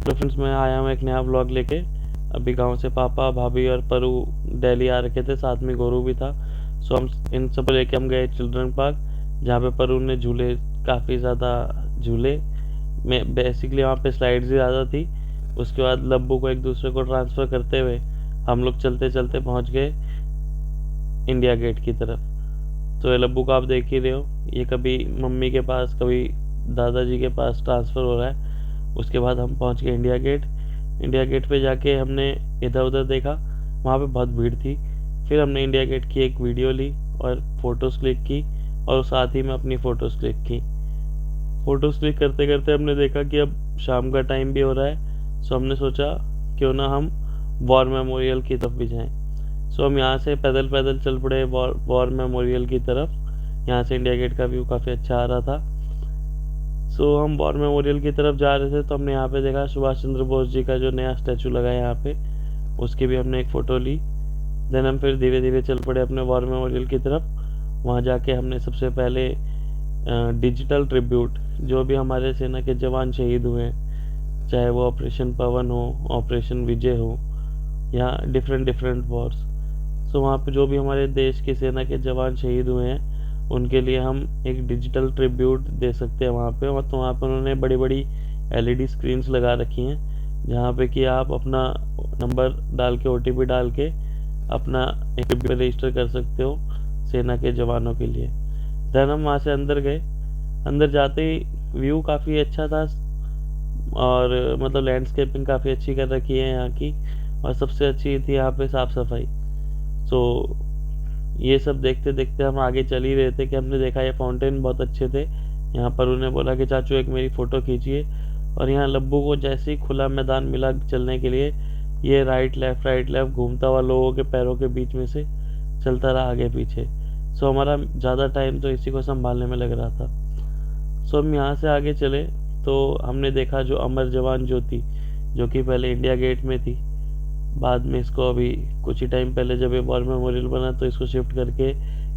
तो फ्रेंड्स, मैं आया हूँ एक नया व्लॉग लेके। अभी गांव से पापा, भाभी और परू दिल्ली आ रखे थे, साथ में गोरू भी था। सो हम इन सब लेके हम गए चिल्ड्रन पार्क, जहाँ पे परू ने झूले काफ़ी ज़्यादा झूले में। बेसिकली वहाँ पे स्लाइड्स भी ज़्यादा थी। उसके बाद लब्बू को एक दूसरे को ट्रांसफ़र करते हुए हम लोग चलते चलते पहुँच गए इंडिया गेट की तरफ। तो ये लब्बू को आप देख ही रहे हो, ये कभी मम्मी के पास कभी दादाजी के पास ट्रांसफ़र हो रहा है। उसके बाद हम पहुंच गए इंडिया गेट। इंडिया गेट पे जाके हमने इधर उधर देखा, वहाँ पे बहुत भीड़ थी। फिर हमने इंडिया गेट की एक वीडियो ली और फ़ोटोज़ क्लिक की, और साथ ही में अपनी फ़ोटोज़ क्लिक की। फ़ोटोज़ क्लिक करते करते हमने देखा कि अब शाम का टाइम भी हो रहा है। सो हमने सोचा क्यों ना हम वॉर मेमोरियल की तरफ भी जाएं। सो हम यहाँ से पैदल पैदल चल पड़े वॉर मेमोरियल की तरफ। यहाँ से इंडिया गेट का व्यू काफ़ी अच्छा आ रहा था। सो हम वॉर मेमोरियल की तरफ जा रहे थे तो हमने यहाँ पे देखा सुभाष चंद्र बोस जी का जो नया स्टैचू लगा है यहाँ पे, उसकी भी हमने एक फ़ोटो ली। देन हम फिर धीरे धीरे चल पड़े अपने वॉर मेमोरियल की तरफ। वहाँ जाके हमने सबसे पहले डिजिटल ट्रिब्यूट, जो भी हमारे सेना के जवान शहीद हुए हैं, चाहे वो ऑपरेशन पवन हो, ऑपरेशन विजय हो, या डिफरेंट डिफरेंट वॉर्स। सो वहाँ पे जो भी हमारे देश की सेना के जवान शहीद हुए हैं, उनके लिए हम एक डिजिटल ट्रिब्यूट दे सकते हैं वहाँ पे। तो वहाँ पे उन्होंने बड़ी बड़ी एलईडी स्क्रीन्स लगा रखी हैं, जहाँ पे कि आप अपना नंबर डाल के, ओटीपी डाल के अपना एक रजिस्टर कर सकते हो सेना के जवानों के लिए। देन हम वहाँ से अंदर गए। अंदर जाते ही व्यू काफ़ी अच्छा था, और मतलब लैंडस्केपिंग काफ़ी अच्छी कर रखी है यहाँ की, और सबसे अच्छी थी यहाँ पे साफ़ सफाई। सो ये सब देखते देखते हम आगे चल ही रहे थे कि हमने देखा ये फाउंटेन बहुत अच्छे थे। यहाँ पर उन्हें बोला कि चाचू एक मेरी फ़ोटो खींचिए, और यहाँ लब्बू को जैसे ही खुला मैदान मिला चलने के लिए, ये राइट लेफ़्ट घूमता हुआ लोगों के पैरों के बीच में से चलता रहा आगे पीछे। सो हमारा ज़्यादा टाइम तो इसी को संभालने में लग रहा था। सो हम यहाँ से आगे चले तो हमने देखा जो अमर जवान ज्योति, जो कि पहले इंडिया गेट में थी, बाद में इसको अभी कुछ ही टाइम पहले जब ये वॉर मेमोरियल बना तो इसको शिफ्ट करके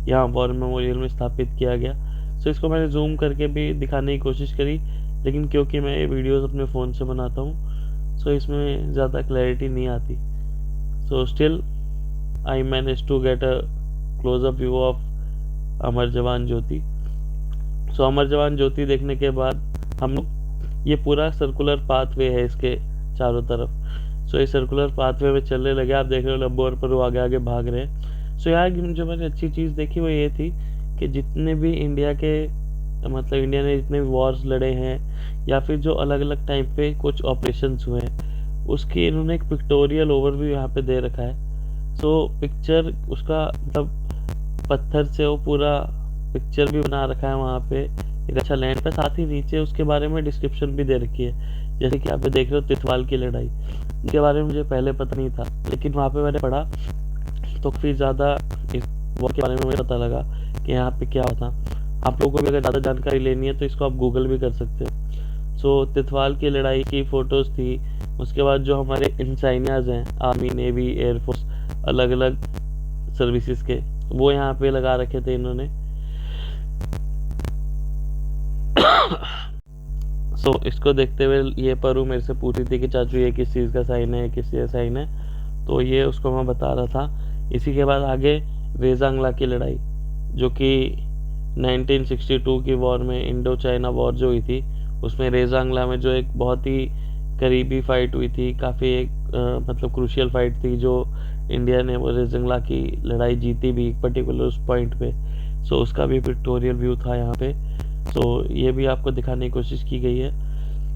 यहाँ वॉर मेमोरियल में स्थापित किया गया। सो इसको मैंने जूम करके भी दिखाने की कोशिश करी, लेकिन क्योंकि मैं ये वीडियोस अपने फ़ोन से बनाता हूँ, सो इसमें ज़्यादा क्लैरिटी नहीं आती। So still I manage to get a closeup view of Amar Jawan Jyoti. सो अमर जवान ज्योति देखने के बाद हम लोग, ये पूरा सर्कुलर पाथवे है इसके चारों तरफ। सो ये सर्कुलर पाथवे में चलने लगे। आप देख रहे हो लब्बू और परू आगे आगे भाग रहे हैं। सो यहाँ की जो मैंने अच्छी चीज़ देखी वो ये थी कि जितने भी इंडिया के, मतलब इंडिया ने जितने भी वॉर्स लड़े हैं, या फिर जो अलग अलग टाइम पे कुछ ऑपरेशंस हुए हैं, उसकी इन्होंने एक पिक्टोरियल ओवरव्यू यहाँ पे दे रखा है। सो पिक्चर उसका मतलब पत्थर से वो पूरा पिक्चर भी बना रखा है वहाँ पे एक अच्छा लैंड पे। साथ ही नीचे उसके बारे में डिस्क्रिप्शन भी दे रखी है। जैसे कि आप देख रहे हो तितवाल की लड़ाई, इसके बारे में मुझे पहले पता नहीं था, लेकिन वहाँ पे मैंने पढ़ा तो फिर ज़्यादा इस वॉर के बारे में मुझे पता लगा कि यहाँ पे क्या होता। आप लोगों को भी अगर ज़्यादा जानकारी लेनी है तो इसको आप गूगल भी कर सकते हो। सो तितवाल की लड़ाई की फ़ोटोज़ थी। उसके बाद जो हमारे इंसाइनियाज हैं, आर्मी, नेवी, एयरफोर्स, अलग अलग सर्विसेज के, वो यहाँ पे लगा रखे थे इन्होंने। सो इसको देखते हुए ये परू मेरे से पूछ रही थी कि चाचू ये किस चीज़ का साइन है, किस चीज़ का साइन है। तो ये उसको मैं बता रहा था। इसी के बाद आगे वेजांगला की लड़ाई, जो कि 1962 की वॉर में, इंडो चाइना वॉर जो हुई थी, उसमें रेजांगला में जो एक बहुत ही करीबी फाइट हुई थी, काफ़ी एक मतलब क्रूशियल फाइट थी, जो इंडिया ने वो रेजांगला की लड़ाई जीती भी एक पर्टिकुलर उस पॉइंट पे। सो उसका भी पिक्टोरियल व्यू था यहाँ पे। सो ये भी आपको दिखाने की कोशिश की गई है।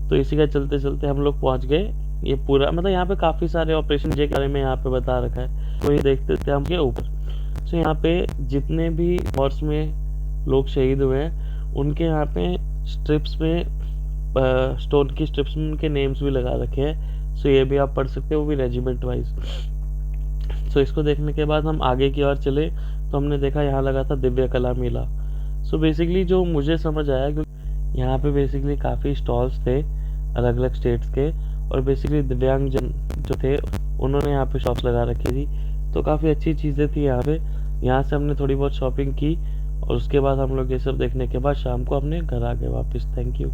तो इसी का चलते चलते हम लोग पहुँच गए। ये पूरा मतलब यहाँ पे काफ़ी सारे ऑपरेशन जे के बारे में यहाँ पे बता रखा है, तो ये देखते थे हम के ऊपर। सो यहाँ पे जितने भी वॉर्स में लोग शहीद हुए हैं, उनके यहाँ पे स्ट्रिप्स में, स्टोन की स्ट्रिप्स में उनके नेम्स भी लगा रखे हैं। सो ये भी आप पढ़ सकते हो, वो भी रेजिमेंट वाइज। सो इसको देखने के बाद हम आगे की ओर चले तो हमने देखा यहाँ लगा था दिव्य कला मेला। सो बेसिकली जो मुझे समझ आया, क्योंकि यहाँ पे बेसिकली काफ़ी स्टॉल्स थे अलग अलग स्टेट्स के, और बेसिकली दिव्यांगजन जो थे उन्होंने यहाँ पे शॉप्स लगा रखी थी। तो काफ़ी अच्छी चीज़ें थी यहाँ पे। यहाँ से हमने थोड़ी बहुत शॉपिंग की, और उसके बाद हम लोग ये सब देखने के बाद शाम को अपने घर आ गए वापस। Thank you.